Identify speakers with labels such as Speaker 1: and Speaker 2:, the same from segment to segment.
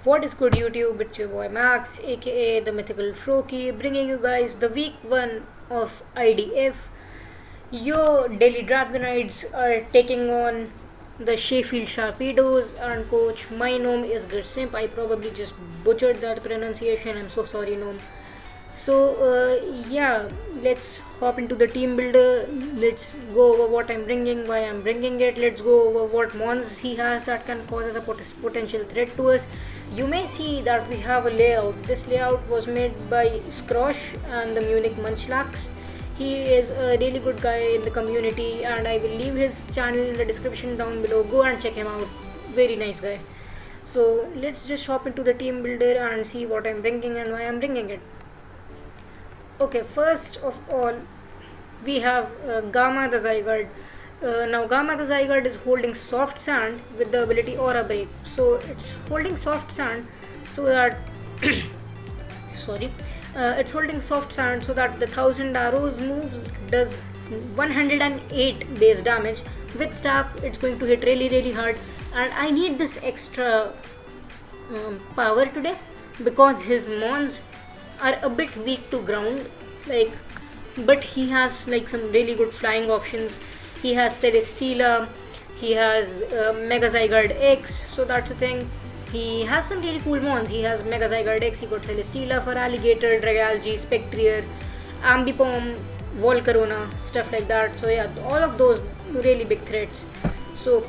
Speaker 1: What is good, YouTube? It's your boy Max, aka the Mythical Froki, bringing you guys the week 1 of IDF. Your Delhi Dragonites are taking on the Sheffield Sharpedos, and coach, my name is Gersimp. I probably just butchered that pronunciation. I'm so sorry, Nom. Yeah, let's hop into the team builder. Let's go over what I'm bringing, why I'm bringing it. Let's go over what mons he has that can cause as a potential threat to us. You may see that we have a layout. This layout was made by Scrosh and the Munich Munchlax. He is a really good guy in the community, and I will leave his channel in the description down below. Go and check him out. Very nice guy. So let's just hop into the team builder and see what I'm bringing and why I'm bringing it. Okay, first of all, we have Gamma the Zygarde. Now, Gamma the Zygarde is holding soft sand with the ability Aura Break. So, it's holding soft sand so that sorry, it's holding soft sand so that the 1000 arrows moves does 108 base damage. With staff, it's going to hit really hard, and I need this extra power today because his mons are a bit weak to ground, like, but he has like some really good flying options. He has Celesteela, he has Mega Zygarde X, so that's the thing. He has some really cool mons. He has Mega Zygarde X, he got Celesteela for Alligator, Dragalge, Spectrier, Ambipom, Volcarona, stuff like that. So yeah, all of those really big threats. So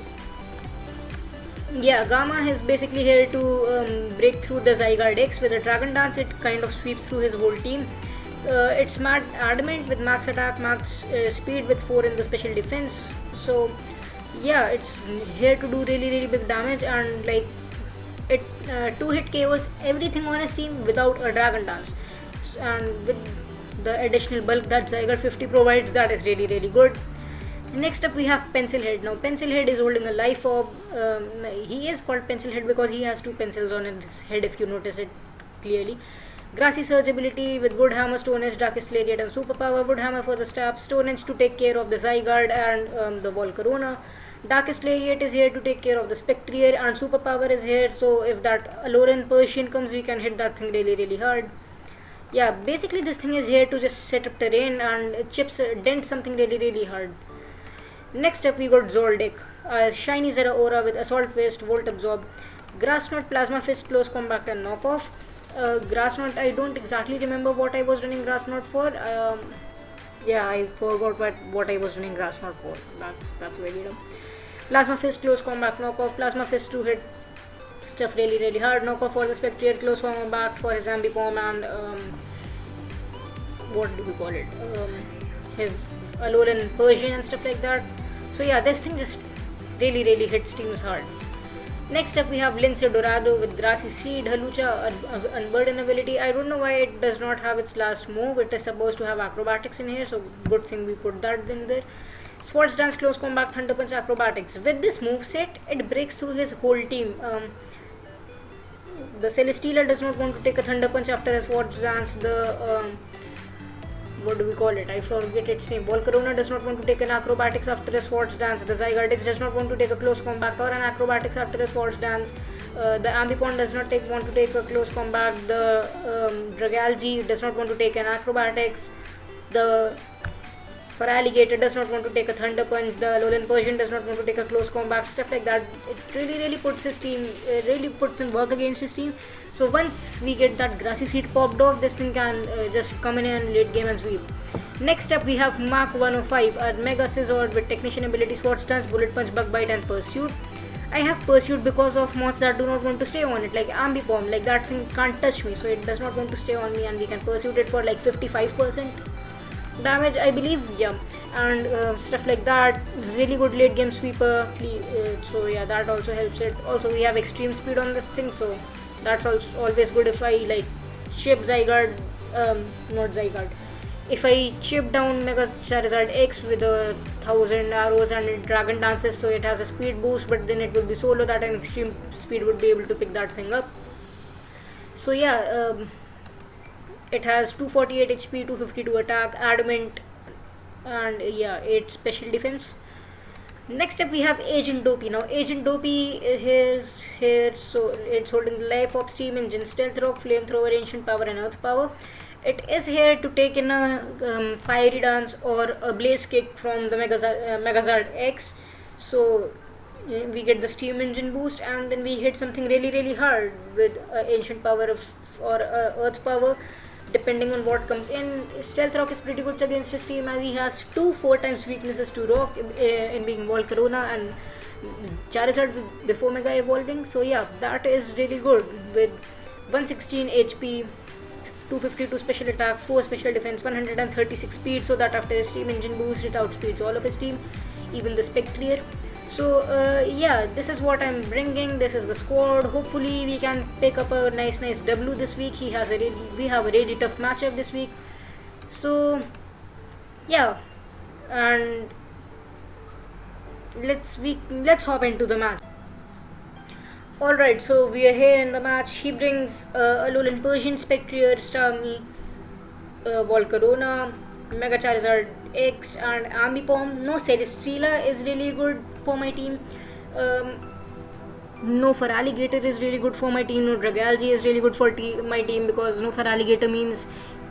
Speaker 1: yeah, Gamma is basically here to break through the Zygarde X. With a Dragon Dance, it kind of sweeps through his whole team. It's adamant with max attack, max speed with 4 in the special defense. So yeah, it's here to do really big damage, and like it 2-hit KOs everything on his team without a Dragon Dance. And with the additional bulk that Zygarde 50 provides, that is really good. Next up we have Pencilhead. Now Pencilhead is holding a life orb. He is called Pencilhead because he has 2 pencils on his head, if you notice it clearly. Grassy Surge ability with Wood Hammer, Stone Edge, Darkest Lariat and Superpower. Wood Hammer for the stab, Stone Edge to take care of the Zygarde and the Volcarona. Darkest Lariat is here to take care of the Spectrier, and Superpower is here, so if that Alolan Persian comes, we can hit that thing really hard. Yeah, basically this thing is here to just set up terrain and dent something really hard. Next up we got Zoldyck, a shiny Zeraora with Assault Vest, Volt Absorb, Grass Knot, Plasma Fist, Close Combat and Knockoff. Grass Knot, I don't exactly remember what I was running Grass Knot for. Yeah, I forgot what I was running Grass Knot for. That's very dumb. Plasma Fist, Close Combat, Knockoff, Plasma Fist to hit stuff really hard, Knockoff for the Spectrier, Close Combat for his Ambipom and what do we call it? His Alolan Persian and stuff like that. So yeah, this thing just really hits teams hard. Next up we have Lince Dorado with Grassy Seed, Halucha, Unburden ability. I don't know why it does not have its last move. It is supposed to have acrobatics in here, so good thing we put that in there. Swords Dance, Close Combat, Thunder Punch, Acrobatics. With this move set, it breaks through his whole team. The Celesteela does not want to take a Thunder Punch after a Swords Dance. The what do we call it? I forget its name. Volcarona does not want to take an acrobatics after a Swords Dance. The Zygarde X does not want to take a close combat or an acrobatics after a Swords Dance. The Ambipom does not want to take a close combat. The Dragalge does not want to take an acrobatics. The for Alligator does not want to take a Thunder Punch. The Alolan Persian does not want to take a close combat. Stuff like that. It really puts his team, really puts some work against his team. So once we get that Grassy Seed popped off, this thing can just come in and late game and sweep. Next up we have Mark 105, a Mega Scizor with Technician ability, Swords Dance, Bullet Punch, Bug Bite and Pursuit. I have Pursuit because of mods that do not want to stay on it, like Ambipom. Like that thing can't touch me, so it does not want to stay on me, and we can Pursuit it for like 55% damage, I believe. Yeah, and stuff like that. Really good late game sweeper. So yeah, that also helps it. Also we have extreme speed on this thing, so that's also always good. If I like chip Zygarde, not Zygarde, if I chip down Mega Charizard X with 1000 arrows and it Dragon Dances, so it has a speed boost, but then it would be so low that an extreme speed would be able to pick that thing up. So yeah, it has 248 HP, 252 attack, adamant, and yeah, 8 special defense. Next up we have Agent Dopey. Now Agent Dopey is here, so it's holding the life of steam engine, stealth rock, flamethrower, ancient power, and earth power. It is here to take in a fiery dance or a blaze kick from the Megazord X. So we get the steam engine boost, and then we hit something really hard with ancient power or earth power, depending on what comes in. Stealth Rock is pretty good against his team, as he has two 4 times weaknesses to Rock in being Volcarona and Charizard before Mega evolving. So yeah, that is really good with 116 HP, 252 special attack, 4 special defense, 136 speed, so that after his steam engine boost it outspeeds all of his team, even the Spectrier. So yeah, this is what I'm bringing. This is the squad. Hopefully we can pick up a nice W this week. We have a really tough matchup this week. So yeah, and let's hop into the match. Alright, so we are here in the match. He brings Alolan Persian, Spectrier, Starmie, Volcarona, Mega Charizard X, and Ambipom. No Celesteela is really good for my team. No Feraligatr is really good for my team. No Dragalge is really good for my team, because no Feraligatr means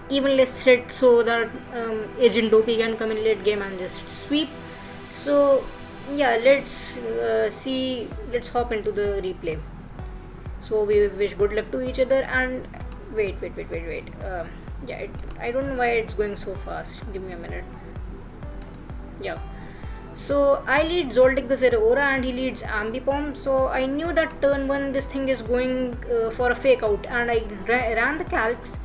Speaker 1: even less threat, so that Agent Dopey can come in late game and just sweep. So yeah, let's hop into the replay. So we wish good luck to each other, and wait. Yeah, I don't know why it's going so fast. Give me a minute. Yeah. So I lead Zoldyck the Zeraora and he leads Ambipom. So I knew that turn 1 this thing is going for a fake out, and I ran the calcs.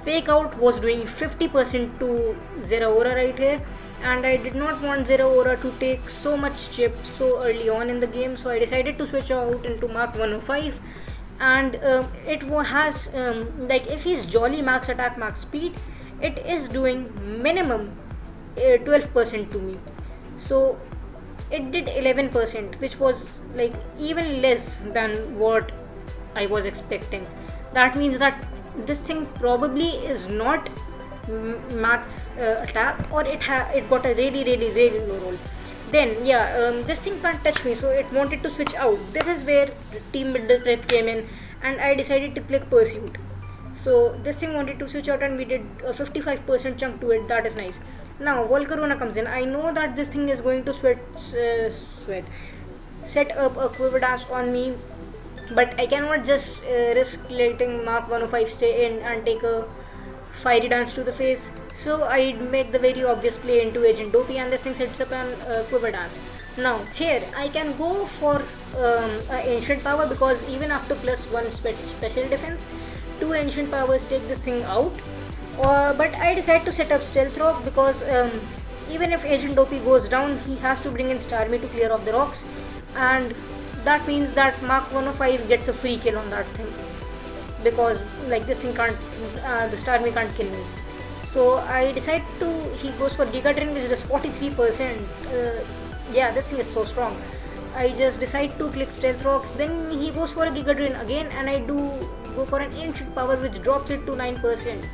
Speaker 1: Fake out was doing 50% to Zeraora right here, and I did not want Zeraora to take so much chip so early on in the game, so I decided to switch out into Mark 105. And it has like, if he's Jolly max attack max speed, it is doing minimum 12% to me. So it did 11%, which was like even less than what I was expecting. That means that this thing probably is not max attack, or it got a really low roll. Then yeah, this thing can't touch me, so it wanted to switch out. This is where team builder prep came in, and I decided to click pursuit. So this thing wanted to switch out, and we did a 55% chunk to it. That is nice. Now Volcarona comes in. I know that this thing is going to set up a Quiver Dance on me, but I cannot just risk letting Mark 105 stay in and take a Fiery Dance to the face. So I make the very obvious play into Agent Dopey, and this thing sets up an Quiver Dance. Now here I can go for Ancient Power, because even after +1 special defense, 2 Ancient Powers take this thing out. But I decide to set up Stealth Rock, because even if Agent Dopey goes down, he has to bring in Starmie to clear off the rocks, and that means that Mark 105 gets a free kill on that thing, because like this thing can't, the Starmie can't kill me. So I decide he goes for Giga Drain, which is just 43%. Yeah, this thing is so strong. I just decide to click Stealth Rocks, then he goes for a Giga Drain again, and I do go for an Ancient Power, which drops it to 9%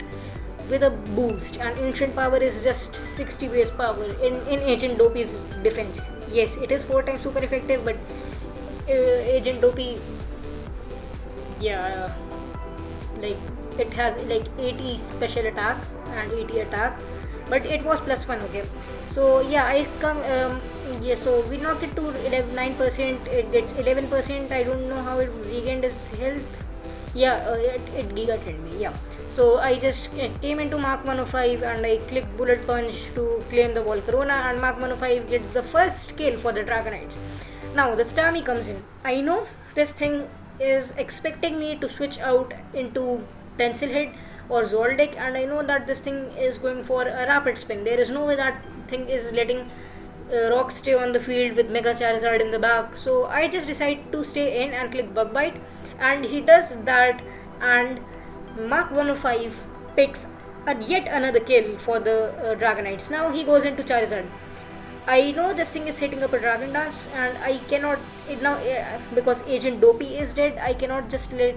Speaker 1: with a boost, and Ancient Power is just 60 base power in Agent Dopey's defense. Yes, it is 4 times super effective, but Agent Dopey, yeah, like it has like 80 special attack and 80 attack, but it was +1. Okay, so yeah, I come yeah, so we knocked it to 9%. It gets 11%. I don't know how it regained its health. Yeah, it Giga Drained me. Yeah, so I just came into Mark 105 and I clicked Bullet Punch to claim the Volcarona, and Mark 105 gets the first kill for the Dragonites. Now the Starmie comes in. I know this thing is expecting me to switch out into Pencil Head or Zoldyck, and I know that this thing is going for a rapid spin. There is no way that thing is letting Rock stay on the field with Mega Charizard in the back. So I just decide to stay in and click Bug Bite, and he does that, and Mark 105 picks yet another kill for the Dragonites. Now he goes into Charizard. I know this thing is setting up a Dragon Dance, and I cannot because Agent Dopey is dead. I cannot just let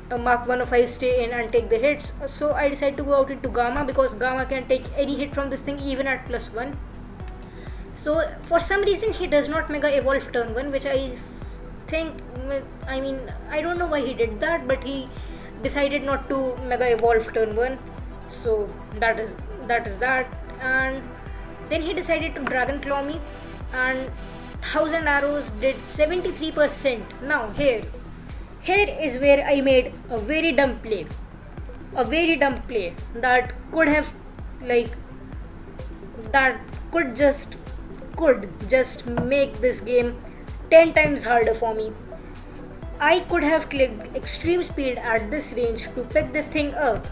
Speaker 1: Mark 105 stay in and take the hits. So I decide to go out into Gamma, because Gamma can take any hit from this thing even at +1. So for some reason he does not mega evolve turn 1, which think, I mean, I don't know why he did that, but he decided not to mega evolve turn 1. So that is that. And then he decided to dragon claw me, and 1000 arrows did 73%. Now here is where I made a very dumb play, that could have, like, that could just make this game 10 times harder for me. I could have clicked extreme speed at this range to pick this thing up,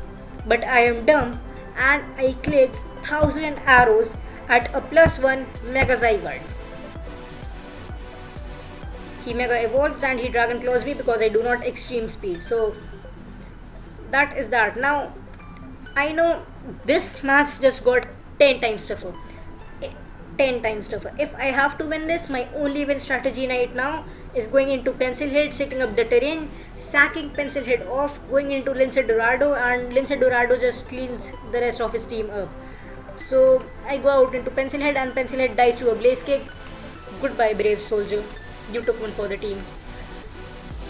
Speaker 1: but I am dumb and I clicked 1000 arrows at a +1 Mega Zygarde. He Mega evolves and he Dragon Claws me because I do not extreme speed. So that is that. Now I know this match just got 10 times tougher. 10 times tougher. If I have to win this, my only win strategy right now is going into Pencil Head, setting up the terrain, sacking Pencil Head off, going into Lince Dorado, and Lince Dorado just cleans the rest of his team up. So I go out into Pencil Head, and Pencil Head dies to a Blaze Kick. Goodbye, brave soldier. You took one for the team.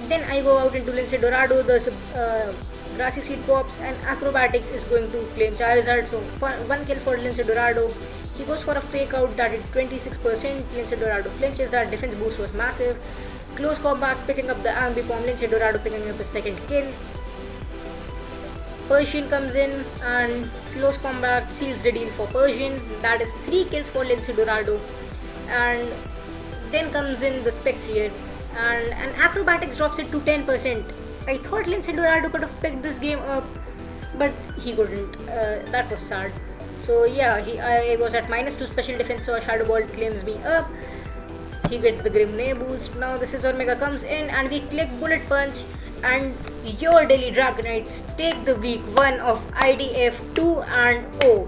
Speaker 1: Then I go out into Lince Dorado, the Grassy Seed pops, and Acrobatics is going to claim Charizard. So one kill for Lince Dorado. He goes for a fake out that did 26%. Lince Dorado flinches, that defense boost was massive. Close combat, picking up the Ambipom, Lince Dorado picking up his second kill. Persian comes in and close combat seals the deal for Persian. That is 3 kills for Lince Dorado. And then comes in the Spectrier, and Acrobatics drops it to 10%. I thought Lince Dorado could have picked this game up, but he couldn't. That was sad. So yeah, I was at -2 special defense, so a Shadow Ball claims me up. He gets the Grimnay boost. Now this is where Mega comes in, and we click Bullet Punch, and your Delhi Dragonites take the week 1 of IDF 2-0.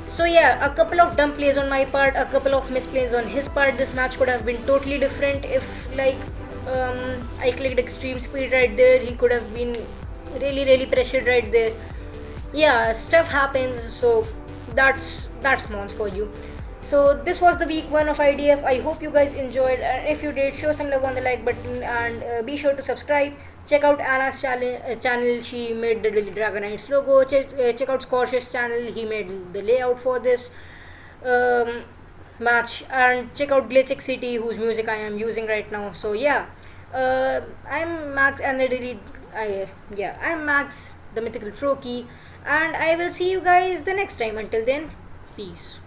Speaker 1: So yeah, a couple of dumb plays on my part, a couple of misplays on his part. This match could have been totally different if, like, I clicked extreme speed right there. He could have been really pressured right there. Yeah, stuff happens. So that's Mons for you. So this was the week 1 of IDF. I hope you guys enjoyed. If you did, show some love on the like button, and be sure to subscribe. Check out Anna's channel. She made the Delhi Dragonites logo. Check out Scorch's channel. He made the layout for this match. And check out Glitchix City, whose music I am using right now. So yeah, I'm Max, and I'm Max, the mythical Froakie, and I will see you guys the next time. Until then, peace.